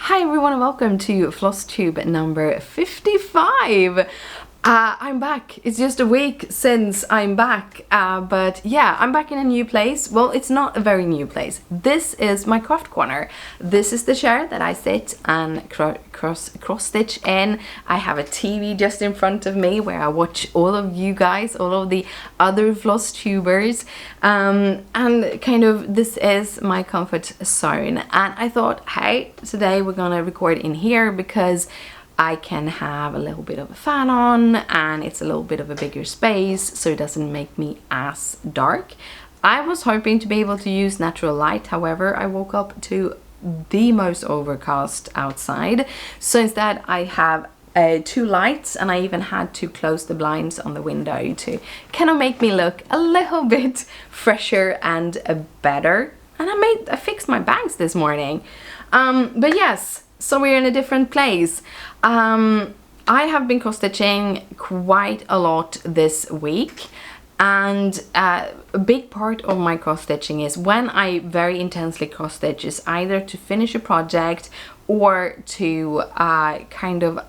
Hi everyone and welcome to Flosstube number 55. I'm back. It's just a week since I'm back, but yeah, I'm back in a new place. Well, it's not a very new place. This is my craft corner. This is the chair that I sit and cross stitch in. I have a TV just in front of me where I watch all of you guys, all of the other floss tubers, and kind of this is my comfort zone. And I thought, hey, today we're gonna record in here because I can have a little bit of a fan on and it's a little bit of a bigger space so it doesn't make me as dark. I was hoping to be able to use natural light, however I woke up to the most overcast outside, so instead I have two lights, and I even had to close the blinds on the window to kind of make me look a little bit fresher and better. And I fixed my bangs this morning, but yes, so we're in a different place. I have been cross stitching quite a lot this week, and a big part of my cross stitching is when I very intensely cross stitch is either to finish a project or to kind of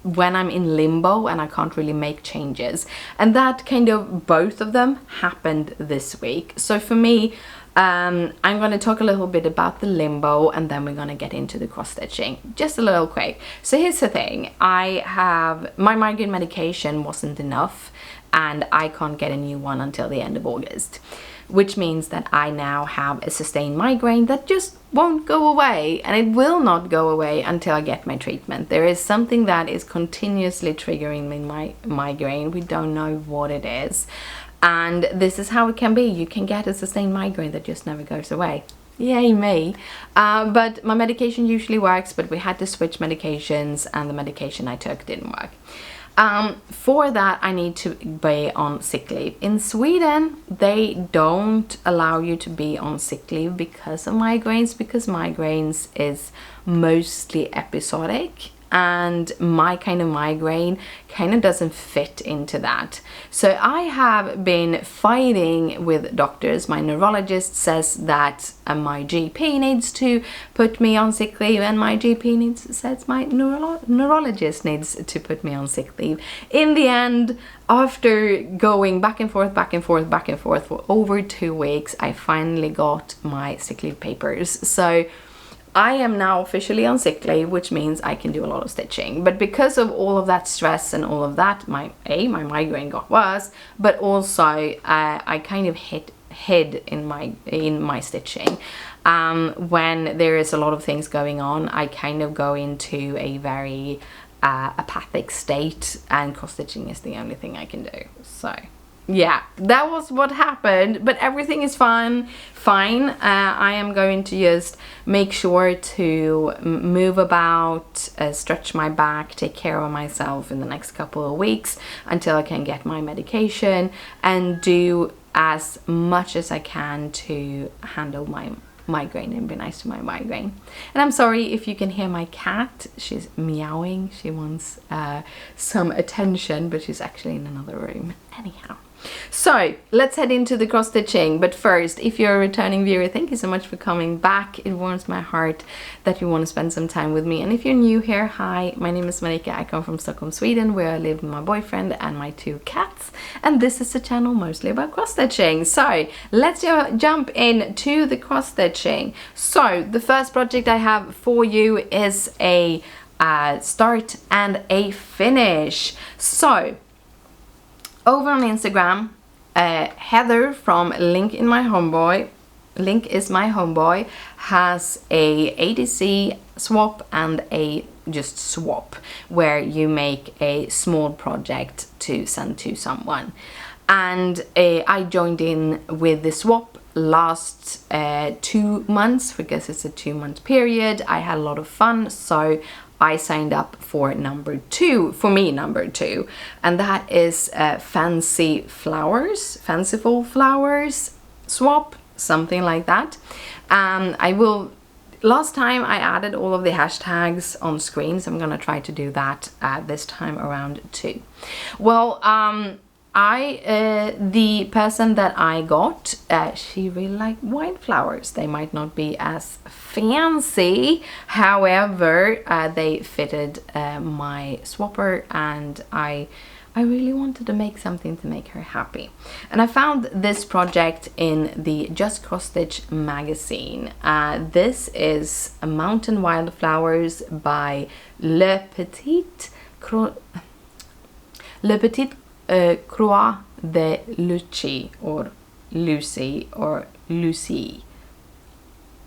when I'm in limbo and I can't really make changes, and that kind of both of them happened this week. So for me, I'm going to talk a little bit about the limbo and then we're going to get into the cross stitching. Just a little quick. So here's the thing. I have my migraine medication wasn't enough and I can't get a new one until the end of August, which means that I now have a sustained migraine that just won't go away, and it will not go away until I get my treatment. There is something that is continuously triggering my migraine. We don't know what it is. And this is how it can be. You can get a sustained migraine that just never goes away. Yay me. But my medication usually works, but we had to switch medications and the medication I took didn't work. For that I need to be on sick leave. In Sweden they don't allow you to be on sick leave because of migraines, because migraines is mostly episodic, and my kind of migraine kind of doesn't fit into that. So I have been fighting with doctors. My neurologist says that my GP needs to put me on sick leave, and my GP says my neurologist needs to put me on sick leave. In the end, after going back and forth for over 2 weeks, I finally got my sick leave papers. So I am now officially on sick leave, which means I can do a lot of stitching. But because of all of that stress and all of that, my migraine got worse, but also I kind of hid in my stitching. When there is a lot of things going on, I kind of go into a very apathic state, and cross stitching is the only thing I can do. So yeah, that was what happened, but everything is fine. I am going to just make sure to move about, stretch my back, take care of myself in the next couple of weeks until I can get my medication, and do as much as I can to handle my migraine and be nice to my migraine. And I'm sorry if you can hear my cat. She's meowing. She wants some attention, but she's actually in another room. Anyhow, so let's head into the cross stitching. But first, if you're a returning viewer, thank you so much for coming back. It warms my heart that you want to spend some time with me. And if you're new here, hi, my name is Marika. I come from Stockholm, Sweden, where I live with my boyfriend and my 2 cats, and this is a channel mostly about cross stitching. So let's jump into the cross stitching. So the first project I have for you is a start and a finish. So over on Instagram, Heather from Link is my homeboy, has a ADC swap and a just swap where you make a small project to send to someone. And I joined in with the swap last 2 months because it's a 2-month period. I had a lot of fun, so I signed up for number 2, and that is fanciful flowers swap, something like that. Last time I added all of the hashtags on screen, so I'm gonna try to do that this time around too. Well, the person that I got, she really liked wildflowers. They might not be as fancy, however, they fitted my swapper, and I really wanted to make something to make her happy. And I found this project in the Just Cross Stitch magazine. This is Mountain Wildflowers by Petites, Croix de Lucie, or Lucie, or Lucie.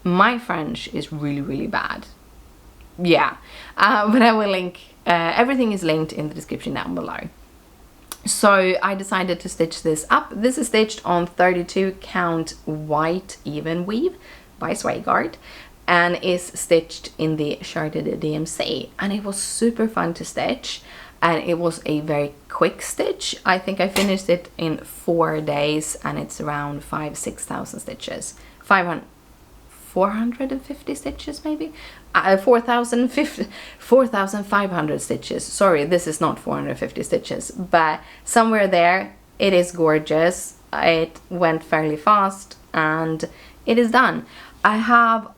My French is really bad. Yeah, but I will link, everything is linked in the description down below. So I decided to stitch this up. This is stitched on 32 count white even weave by Zweigart, and is stitched in the shirted DMC, and it was super fun to stitch, and it was a very quick stitch. I think I finished it in 4 days, and it's around 5,000-6,000 stitches. 450 stitches maybe? 4,500 stitches. Sorry, this is not 450 stitches, but somewhere there. It is gorgeous. It went fairly fast, and it is done. I have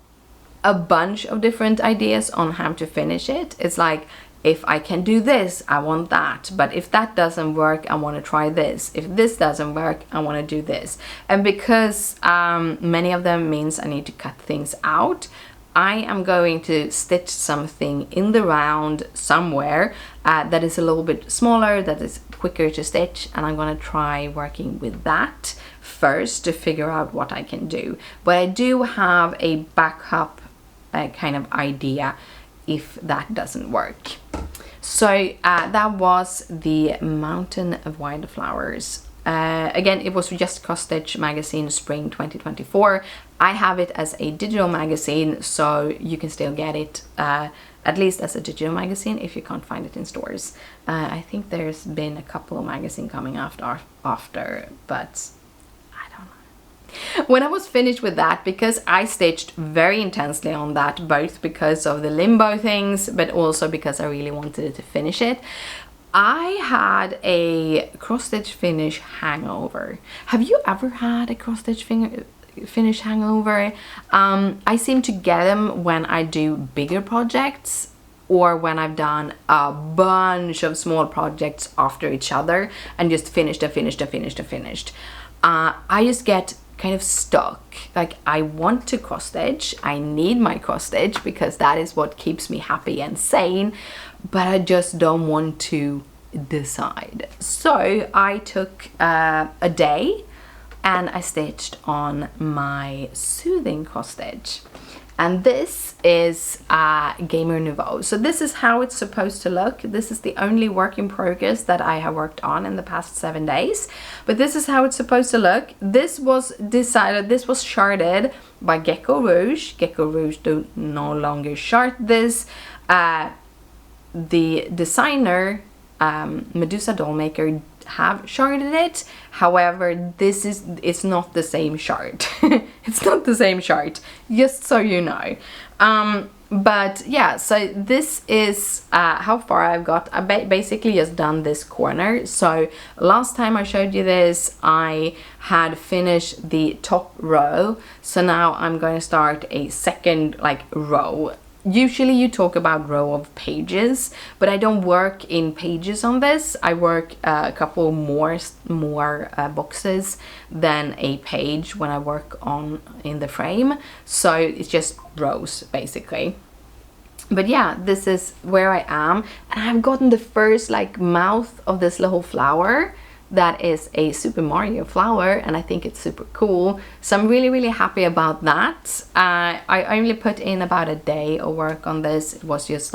a bunch of different ideas on how to finish it. It's like, if I can do this, I want that. But if that doesn't work, I want to try this. If this doesn't work, I want to do this. And because many of them means I need to cut things out, I am going to stitch something in the round somewhere that is a little bit smaller, that is quicker to stitch, and I'm going to try working with that first to figure out what I can do. But I do have a backup kind of idea if that doesn't work. So that was the Mountain of Wildflowers. Again, it was Just Cross Stitch magazine spring 2024. I have it as a digital magazine, so you can still get it at least as a digital magazine if you can't find it in stores. I think there's been a couple of magazines coming after, but I don't know. When I was finished with that, because I stitched very intensely on that, both because of the limbo things, but also because I really wanted to finish it, I had a cross-stitch finish hangover. Have you ever had a cross-stitch finish hangover? I seem to get them when I do bigger projects, or when I've done a bunch of small projects after each other and just finished. I just get kind of stuck. Like, I want to cross stitch, I need my cross stitch because that is what keeps me happy and sane, but I just don't want to decide. So I took a day and I stitched on my soothing cross stitch, and this is Gamer Nouveau. So this is how it's supposed to look. This is the only work in progress that I have worked on in the past 7 days, but this is how it's supposed to look. This was decided, this was sharded by Gecko Rouge. Gecko Rouge do no longer shard this. The designer Medusa Dollmaker have sharded it. However, it's not the same shard. It's not the same shard, just so you know. But yeah, so this is how far I've got. I basically just done this corner. So last time I showed you this, I had finished the top row. So now I'm going to start a second row. Usually you talk about row of pages, but I don't work in pages on this. I work a couple more boxes than a page when I work on in the frame. So it's just rows basically. But yeah, this is where I am, and I've gotten the first mouth of this little flower. That is a Super Mario flower, and I think it's super cool. So I'm really happy about that. I only put in about a day of work on this. It was just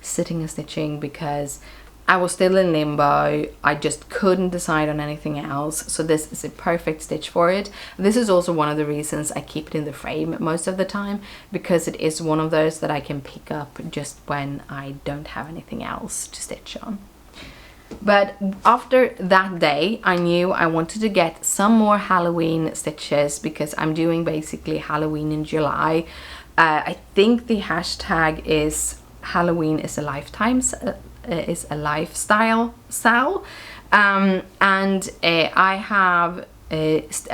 sitting and stitching because I was still in limbo. I just couldn't decide on anything else. So this is a perfect stitch for it. This is also one of the reasons I keep it in the frame most of the time, because it is one of those that I can pick up just when I don't have anything else to stitch on. But after that day, I knew I wanted to get some more Halloween stitches because I'm doing basically Halloween in July. I think the hashtag is Halloween is a lifestyle. I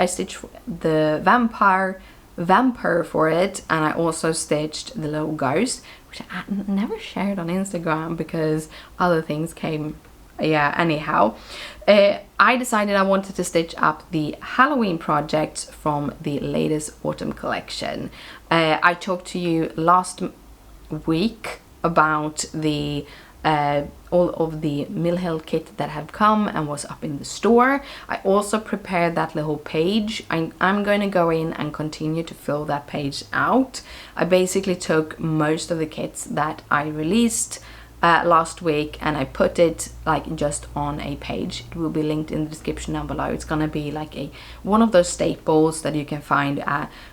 stitched the vampire for it, and I also stitched the little ghost, which I never shared on Instagram because other things came. Yeah, anyhow, I decided I wanted to stitch up the Halloween project from the latest autumn collection. I talked to you last week about the all of the Mill Hill kit that have come and was up in the store. I also prepared that little page. I'm going to go in and continue to fill that page out. I basically took most of the kits that I released last week, and I put it like just on a page. It will be linked in the description down below. It's gonna be like one of those staples that you can find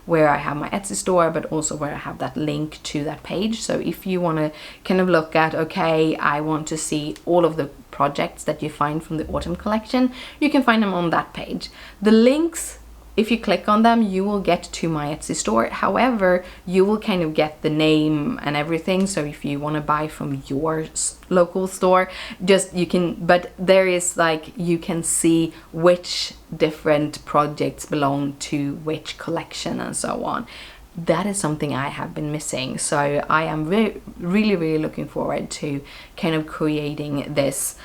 where I have my Etsy store, but also where I have that link to that page. So if you want to kind of look at, okay, I want to see all of the projects that you find from the autumn collection, you can find them on that page. The links, if you click on them, you will get to my Etsy store. However, you will kind of get the name and everything. So if you want to buy from your local store, you can, but there is like, you can see which different projects belong to which collection and so on. That is something I have been missing. So I am really looking forward to kind of creating this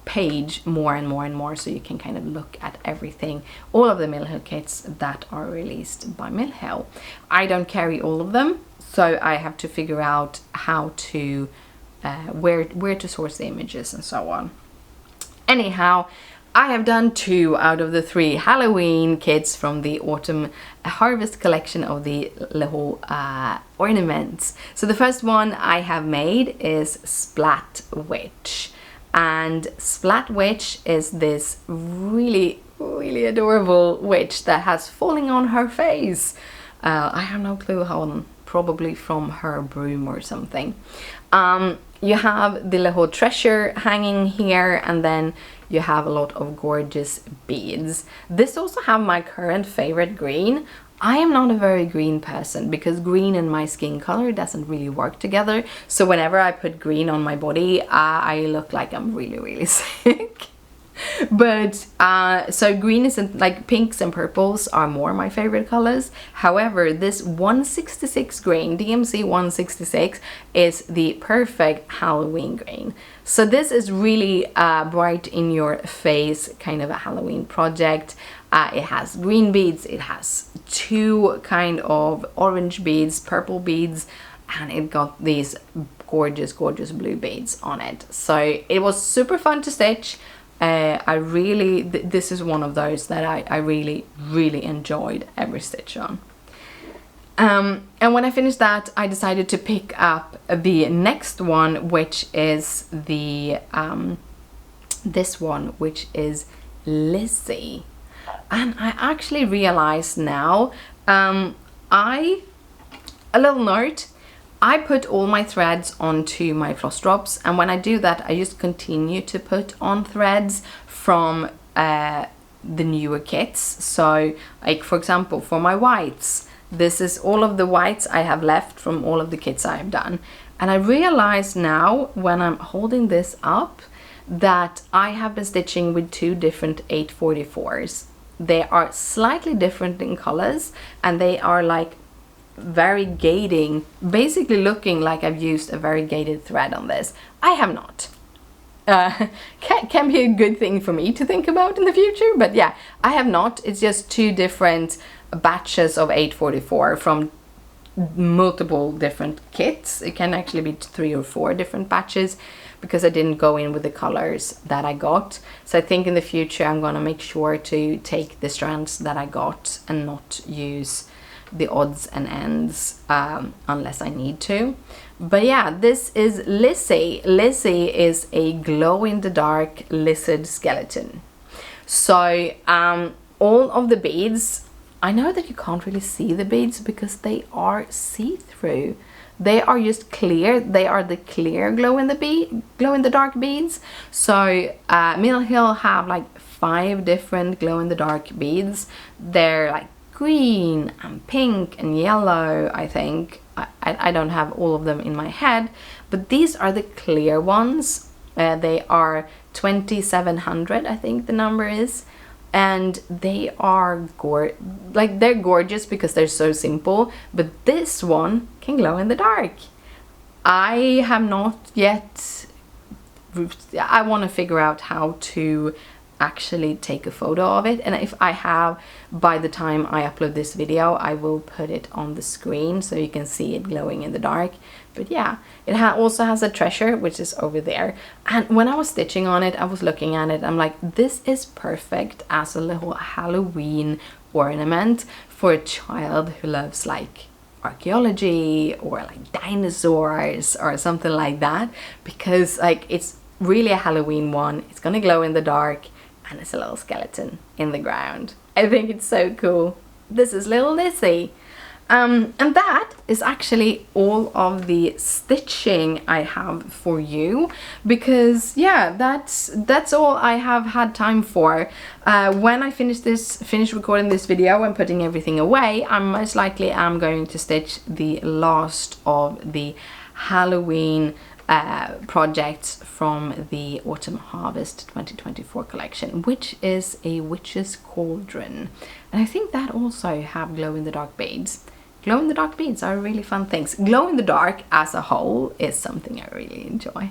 page more and more, so you can kind of look at everything, all of the Mill Hill kits that are released by Mill Hill. I don't carry all of them, so I have to figure out how to where to source the images and so on. Anyhow, I have done 2 out of the 3 Halloween kits from the autumn harvest collection of the little ornaments. So the first one I have made is Splat Witch. And Splat Witch is this really adorable witch that has falling on her face. I have no clue how, probably from her broom or something. You have the little treasure hanging here, and then you have a lot of gorgeous beads. This also have my current favorite green. I am not a very green person because green and my skin color doesn't really work together. So whenever I put green on my body, I look like I'm really sick. But so green isn't, like pinks and purples are more my favorite colors. However, this 166 green, DMC 166, is the perfect Halloween green. So this is really bright in your face kind of a Halloween project. It has green beads, it has 2 kind of orange beads, purple beads, and it got these gorgeous blue beads on it. So it was super fun to stitch. This is one of those that I really enjoyed every stitch on. And when I finished that, I decided to pick up the next one, which is the this one, which is Lucie. And I actually realized now, a little note, I put all my threads onto my floss drops, and when I do that, I just continue to put on threads from the newer kits. So like, for example, for my whites, this is all of the whites I have left from all of the kits I have done. And I realize now, when I'm holding this up, that I have been stitching with 2 different 844s. They are slightly different in colors, and they are like variegating, basically looking like I've used a variegated thread on this. I have not. Can be a good thing for me to think about in the future, but yeah, I have not. It's just 2 different batches of 844 from multiple different kits. It can actually be 3 or 4 different batches, because I didn't go in with the colors that I got. So I think in the future I'm gonna make sure to take the strands that I got and not use the odds and ends unless I need to. But yeah, this is Lucie. Lucie is a glow-in-the-dark lizard skeleton. So all of the beads, I know that you can't really see the beads because they are see-through. They are just clear. They are the clear glow-in-the-dark beads. So Mill Hill have like 5 different glow-in-the-dark beads. They're like green and pink and yellow, I think. I don't have all of them in my head, but these are the clear ones. They are 2,700, I think the number is. And they are they're gorgeous because they're so simple, but this one can glow in the dark. I have not yet, I want to figure out how to actually take a photo of it, and if I have, by the time I upload this video, I will put it on the screen so you can see it glowing in the dark. But yeah, it also has a treasure, which is over there. And when I was stitching on it, I was looking at it, I'm like, this is perfect as a little Halloween ornament for a child who loves like archaeology or like dinosaurs or something like that, because like it's really a Halloween one. It's gonna glow in the dark, and it's a little skeleton in the ground. I think it's so cool. This is little Lucie. And that is actually all of the stitching I have for you, because yeah, that's all I have had time for. When I finish recording this video and putting everything away, I most likely am going to stitch the last of the Halloween projects from the Autumn Harvest 2024 collection, which is a witch's cauldron, and I think that also have glow-in-the-dark beads. Glow-in-the-dark beads are really fun things. Glow-in-the-dark as a whole is something I really enjoy.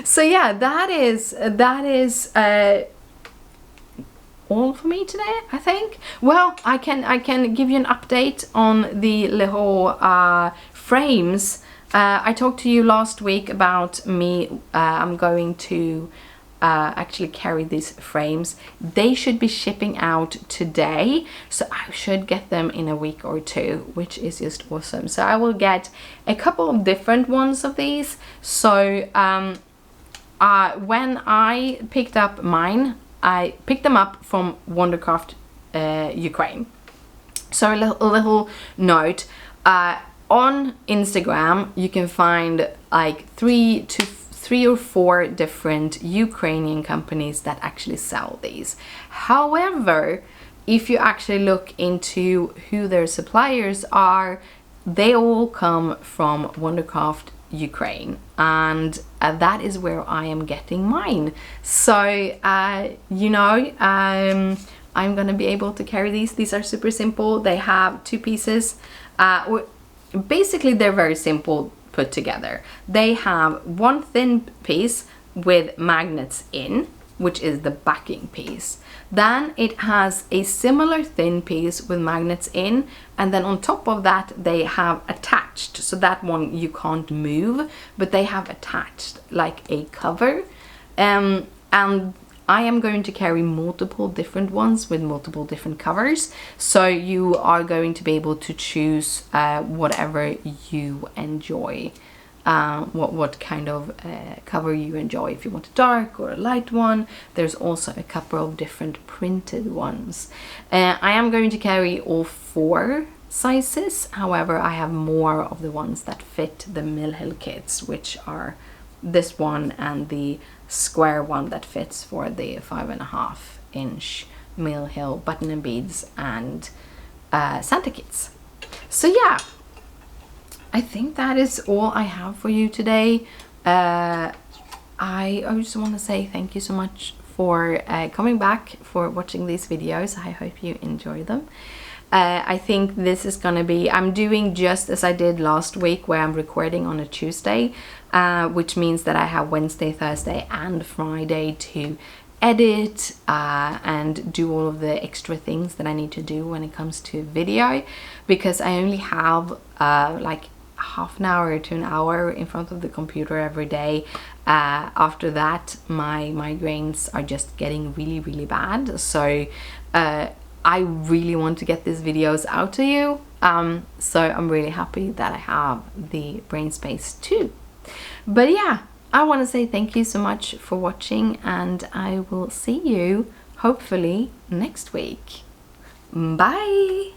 So yeah, that is all for me today, I think. Well, I can give you an update on the little frames. I talked to you last week about me. I'm going to actually carry these frames. They should be shipping out today, so I should get them in a week or two, which is just awesome. So I will get a couple of different ones of these. So when I picked up mine, I picked them up from Wondercraft Ukraine. So a little note, on Instagram you can find like 3 or 4 different Ukrainian companies that actually sell these. However, if you actually look into who their suppliers are, they all come from Wondercraft Ukraine, and that is where I am getting mine. So you know, I'm gonna be able to carry these. These are super simple. They have 2 pieces. Basically they're very simple put together. They have one thin piece with magnets in, which is the backing piece. Then it has a similar thin piece with magnets in, and then on top of that they have attached, so that one you can't move, but they have attached like a cover. And I am going to carry multiple different ones with multiple different covers, so you are going to be able to choose whatever you enjoy, what kind of cover you enjoy. If you want a dark or a light one, there's also a couple of different printed ones. I am going to carry all 4 sizes, however I have more of the ones that fit the Mill Hill kits, which are this one and the square one that fits for the 5.5-inch Mill Hill button and beads and Santa kits. So yeah, I think that is all I have for you today. I just want to say thank you so much for coming back, for watching these videos. I hope you enjoy them. I think this is gonna be, I'm doing just as I did last week, where I'm recording on a Tuesday, which means that I have Wednesday, Thursday and Friday to edit and do all of the extra things that I need to do when it comes to video, because I only have like half an hour to an hour in front of the computer every day. After that my migraines are just getting really bad, so I really want to get these videos out to you, so I'm really happy that I have the brain space too. But yeah, I want to say thank you so much for watching, and I will see you hopefully next week. Bye!